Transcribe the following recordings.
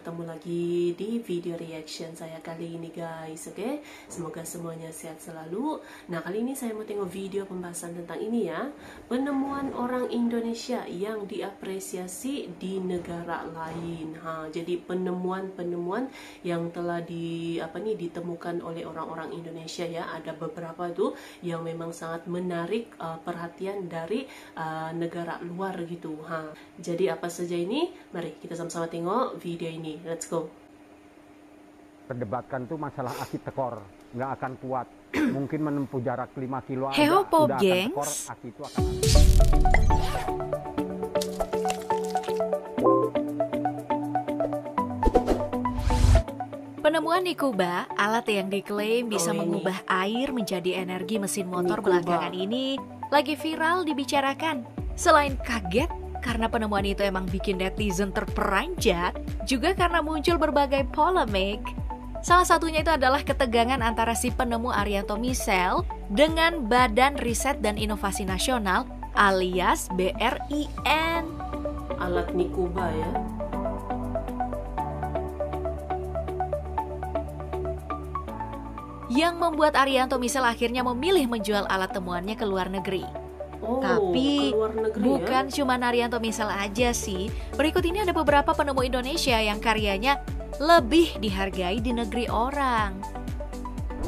bertemu lagi di video reaction saya kali ini guys, oke? Semoga semuanya sehat selalu. Nah, kali ini saya mau tengok video pembahasan tentang ini ya. Penemuan orang Indonesia yang diapresiasi di negara lain. Jadi penemuan-penemuan yang telah ditemukan oleh orang-orang Indonesia ya. Ada beberapa tuh yang memang sangat menarik perhatian dari negara luar gitu. Jadi apa saja ini? Mari kita sama-sama tengok video ini. Let's go. Perdebatkan tuh masalah aki tekor, nggak akan kuat. Mungkin menempuh jarak 5 kilo aja Heho, Pop udah akan gengs. tekor, aki itu akan. Penemuan Nikuba, alat yang diklaim bisa mengubah air menjadi energi mesin motor belakangan ini lagi viral dibicarakan. Selain kaget karena penemuan itu emang bikin netizen terperanjat, juga karena muncul berbagai polemik. Salah satunya itu adalah ketegangan antara si penemu Arianto Misel dengan Badan Riset dan Inovasi Nasional alias BRIN. Alat Nikuba ya. Yang membuat Arianto Misel akhirnya memilih menjual alat temuannya ke luar negeri. Tapi bukan cuma Arianto Misel aja sih. Berikut ini ada beberapa penemu Indonesia yang karyanya lebih dihargai di negeri orang.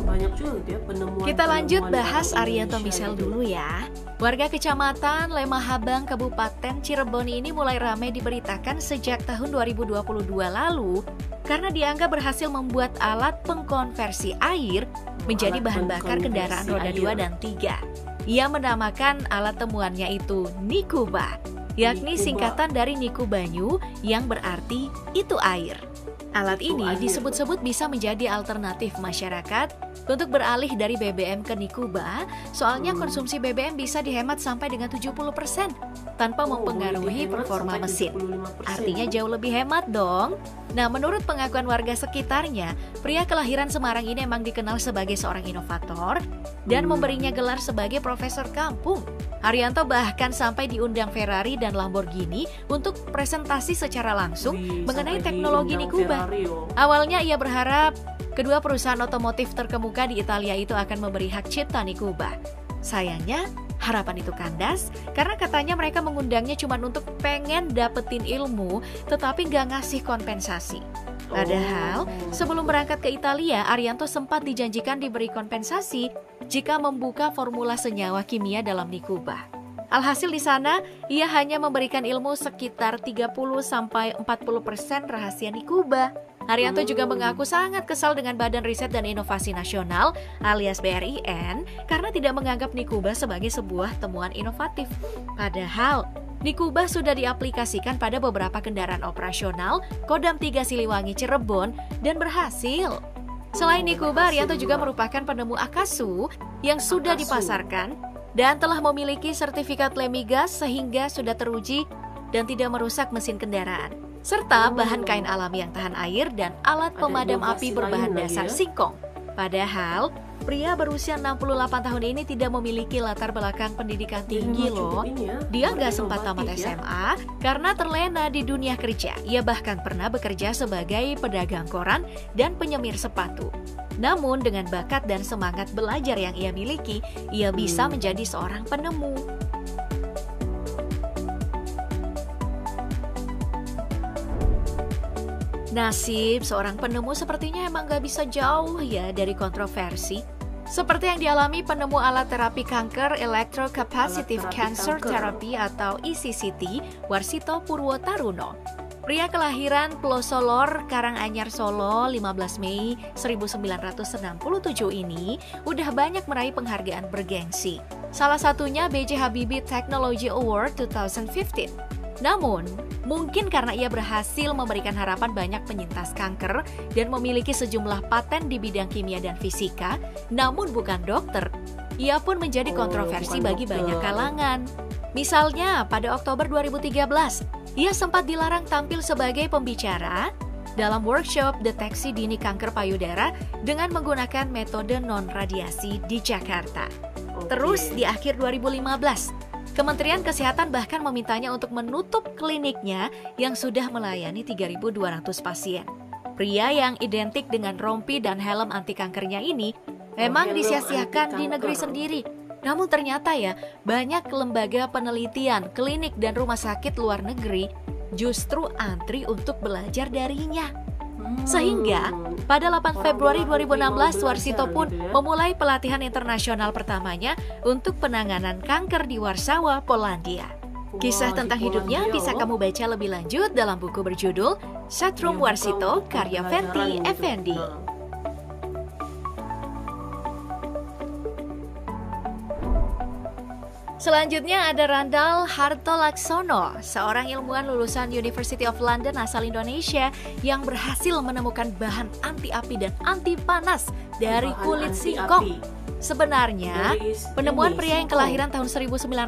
Banyak juga gitu ya penemuan. Kita lanjut bahas Arianto Misel dulu ya. Warga Kecamatan Lemahabang, Kabupaten Cirebon ini mulai ramai diberitakan sejak tahun 2022 lalu karena dianggap berhasil membuat alat pengkonversi air menjadi bahan bakar kendaraan roda 2 dan 3. Ia menamakan alat temuannya itu Nikuba, yakni singkatan dari Niku Banyu yang berarti itu air. Alat ini disebut-sebut bisa menjadi alternatif masyarakat untuk beralih dari BBM ke Nikuba, soalnya konsumsi BBM bisa dihemat sampai dengan 70% tanpa mempengaruhi performa mesin. Artinya jauh lebih hemat dong. Nah, menurut pengakuan warga sekitarnya, pria kelahiran Semarang ini emang dikenal sebagai seorang inovator dan memberinya gelar sebagai profesor kampung. Arianto bahkan sampai diundang Ferrari dan Lamborghini untuk presentasi secara langsung mengenai teknologi Nikuba. Awalnya ia berharap kedua perusahaan otomotif terkemuka di Italia itu akan memberi hak cipta Nikuba. Sayangnya, harapan itu kandas karena katanya mereka mengundangnya cuma untuk pengen dapetin ilmu, tetapi nggak ngasih kompensasi. Padahal, sebelum berangkat ke Italia, Arianto sempat dijanjikan diberi kompensasi jika membuka formula senyawa kimia dalam Nikuba. Alhasil di sana, ia hanya memberikan ilmu sekitar 30-40% rahasia Nikuba. Arianto juga mengaku sangat kesal dengan Badan Riset dan Inovasi Nasional alias BRIN karena tidak menganggap Nikuba sebagai sebuah temuan inovatif. Padahal, Nikuba sudah diaplikasikan pada beberapa kendaraan operasional Kodam 3 Siliwangi Cirebon dan berhasil. Selain Nikuba, Arianto juga merupakan penemu Akasu yang sudah dipasarkan dan telah memiliki sertifikat Lemigas sehingga sudah teruji dan tidak merusak mesin kendaraan, serta bahan kain alami yang tahan air dan alat pemadam api berbahan dasar singkong. Padahal, pria berusia 68 tahun ini tidak memiliki latar belakang pendidikan tinggi loh. Dia nggak sempat tamat SMA karena terlena di dunia kerja. Ia bahkan pernah bekerja sebagai pedagang koran dan penyemir sepatu. Namun dengan bakat dan semangat belajar yang ia miliki, ia bisa menjadi seorang penemu. Nasib seorang penemu sepertinya emang gak bisa jauh ya dari kontroversi. Seperti yang dialami penemu alat terapi kanker Electrocapacitive Cancer Therapy atau ECCT, Warsito Purwotaruno. Pria kelahiran Plosolor, Karanganyar, Solo, 15 Mei 1967 ini udah banyak meraih penghargaan bergengsi. Salah satunya B.J. Habibie Technology Award 2015. Namun, mungkin karena ia berhasil memberikan harapan banyak penyintas kanker dan memiliki sejumlah paten di bidang kimia dan fisika, namun bukan dokter, ia pun menjadi kontroversi bagi banyak kalangan. Misalnya, pada Oktober 2013, ia sempat dilarang tampil sebagai pembicara dalam workshop deteksi dini kanker payudara dengan menggunakan metode non-radiasi di Jakarta. Terus di akhir 2015, Kementerian Kesehatan bahkan memintanya untuk menutup kliniknya yang sudah melayani 3.200 pasien. Pria yang identik dengan rompi dan helm anti kankernya ini memang disia-siakan di negeri sendiri. Namun ternyata ya, banyak lembaga penelitian, klinik dan rumah sakit luar negeri justru antri untuk belajar darinya. Sehingga pada 8 Februari 2016 Warsito pun memulai pelatihan internasional pertamanya untuk penanganan kanker di Warsawa, Polandia. Kisah tentang hidupnya bisa kamu baca lebih lanjut dalam buku berjudul Setrum Warsito karya Fenty Effendi. Selanjutnya ada Randall Hartolaksono, seorang ilmuwan lulusan University of London asal Indonesia yang berhasil menemukan bahan anti api dan anti panas dari kulit singkong. Sebenarnya, penemuan pria yang kelahiran tahun 1956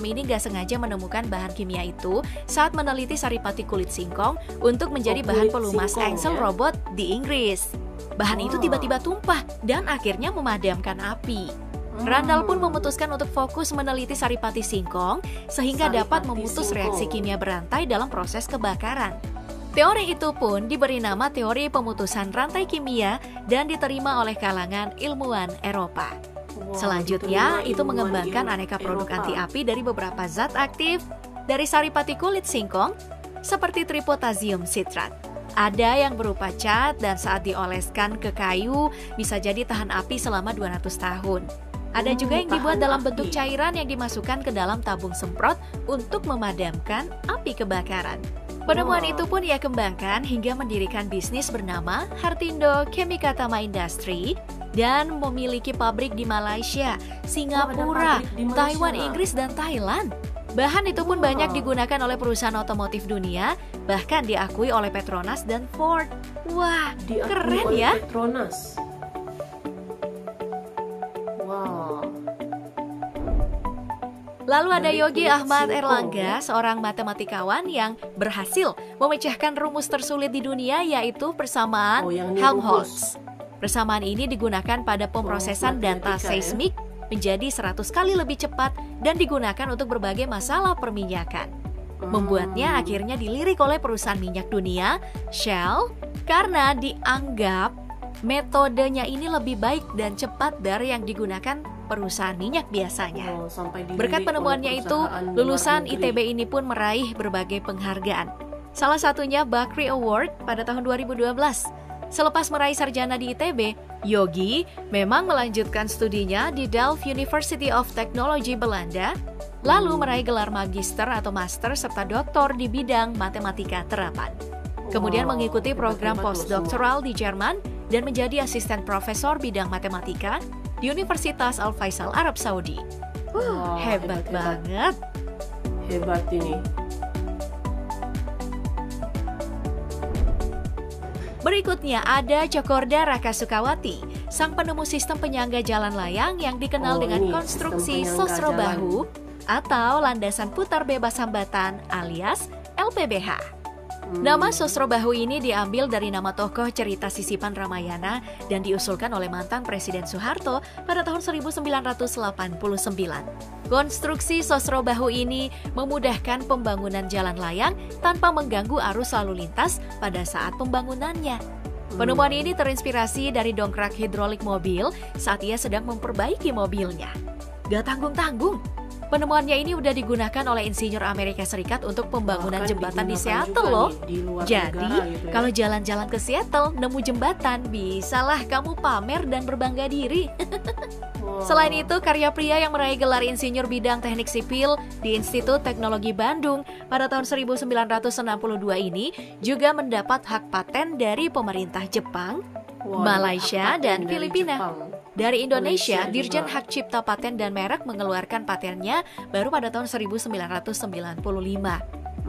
ini gak sengaja menemukan bahan kimia itu saat meneliti saripati kulit singkong untuk menjadi bahan pelumas engsel robot di Inggris. Bahan itu tiba-tiba tumpah dan akhirnya memadamkan api. Randall pun memutuskan untuk fokus meneliti saripati singkong sehingga dapat memutus reaksi kimia berantai dalam proses kebakaran. Teori itu pun diberi nama teori pemutusan rantai kimia dan diterima oleh kalangan ilmuwan Eropa. Selanjutnya, itu mengembangkan aneka produk anti api dari beberapa zat aktif dari saripati kulit singkong seperti tripotasium sitrat. Ada yang berupa cat dan saat dioleskan ke kayu bisa jadi tahan api selama 200 tahun. Ada juga yang dibuat dalam bentuk cairan yang dimasukkan ke dalam tabung semprot untuk memadamkan api kebakaran. Penemuan itu pun ia kembangkan hingga mendirikan bisnis bernama Hartindo Chemicatama Industry dan memiliki pabrik di Malaysia, Singapura, Taiwan, Inggris, dan Thailand. Bahan itu pun banyak digunakan oleh perusahaan otomotif dunia, bahkan diakui oleh Petronas dan Ford. Wah, keren ya! Petronas. Lalu ada Yogi Ahmad Erlangga, seorang matematikawan yang berhasil memecahkan rumus tersulit di dunia, yaitu persamaan Helmholtz. Persamaan ini digunakan pada pemrosesan data seismik menjadi 100 kali lebih cepat dan digunakan untuk berbagai masalah perminyakan. Membuatnya akhirnya dilirik oleh perusahaan minyak dunia, Shell, karena dianggap metodenya ini lebih baik dan cepat dari yang digunakan perusahaan minyak biasanya. Berkat penemuannya itu, lulusan ITB ini pun meraih berbagai penghargaan. Salah satunya Bakri Award pada tahun 2012. Selepas meraih sarjana di ITB, Yogi memang melanjutkan studinya di Delft University of Technology Belanda, lalu meraih gelar magister atau master serta doktor di bidang matematika terapan. Kemudian mengikuti program postdoktoral di Jerman dan menjadi asisten profesor bidang matematika di Universitas Al Faisal Arab Saudi. Hebat banget. Hebat ini. Berikutnya ada Cokorda Raka Sukawati, sang penemu sistem penyangga jalan layang yang dikenal dengan konstruksi Sosrobahu atau landasan putar bebas hambatan alias LPBH. Nama Sosrobahu ini diambil dari nama tokoh cerita sisipan Ramayana dan diusulkan oleh mantan Presiden Soeharto pada tahun 1989. Konstruksi Sosrobahu ini memudahkan pembangunan jalan layang tanpa mengganggu arus lalu lintas pada saat pembangunannya. Penemuan ini terinspirasi dari dongkrak hidrolik mobil saat ia sedang memperbaiki mobilnya. Gak tanggung-tanggung. Penemuannya ini udah digunakan oleh insinyur Amerika Serikat untuk pembangunan jembatan di Seattle loh. Jadi, kalau jalan-jalan ke Seattle nemu jembatan, bisalah kamu pamer dan berbangga diri. Selain itu, karya pria yang meraih gelar insinyur bidang teknik sipil di Institut Teknologi Bandung pada tahun 1962 ini juga mendapat hak paten dari pemerintah Jepang, Malaysia, dan Filipina. Dari Indonesia, Dirjen Hak Cipta Paten dan Merek mengeluarkan patennya baru pada tahun 1995.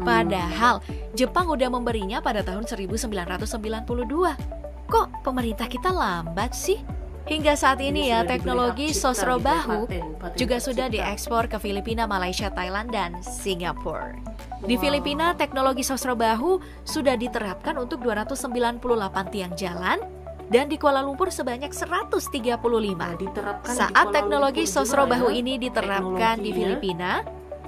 Padahal Jepang udah memberinya pada tahun 1992. Kok pemerintah kita lambat sih? Hingga saat ini ya, teknologi Sosrobahu juga sudah diekspor ke Filipina, Malaysia, Thailand, dan Singapura. Di Filipina, teknologi Sosrobahu sudah diterapkan untuk 298 tiang jalan dan di Kuala Lumpur sebanyak 135. Diterapkan di Saat Kuala teknologi Lumpur Sosro juga, Bahu ya, ini diterapkan di teknologinya. Filipina,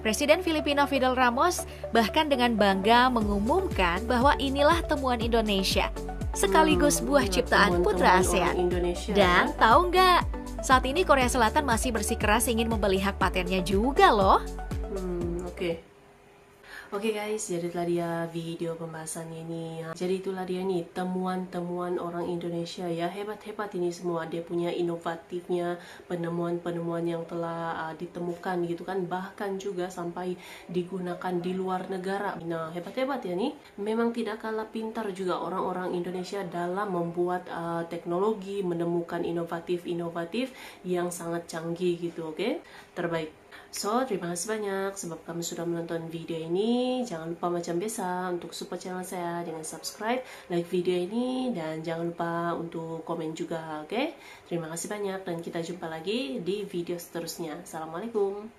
Presiden Filipina Fidel Ramos bahkan dengan bangga mengumumkan bahwa inilah temuan Indonesia, sekaligus buah ciptaan putra temuan-temuan orang ASEAN. Indonesia, Dan ya. tahu nggak, saat ini Korea Selatan masih bersikeras ingin membeli hak patennya juga loh. Oke. Oke guys, jadi itulah dia video pembahasan ini. Jadi itulah dia nih temuan-temuan orang Indonesia ya. Hebat-hebat ini semua. Dia punya inovatifnya, penemuan-penemuan yang telah ditemukan gitu kan. Bahkan juga sampai digunakan di luar negara. Nah, hebat-hebat ya nih. Memang tidak kalah pintar juga orang-orang Indonesia dalam membuat teknologi, menemukan inovatif-inovatif yang sangat canggih gitu, oke? Terbaik. So, terima kasih banyak sebab kamu sudah menonton video ini. Jangan lupa macam biasa untuk support channel saya dengan subscribe, like video ini, dan jangan lupa untuk komen juga, oke? Terima kasih banyak dan kita jumpa lagi di video seterusnya. Assalamualaikum.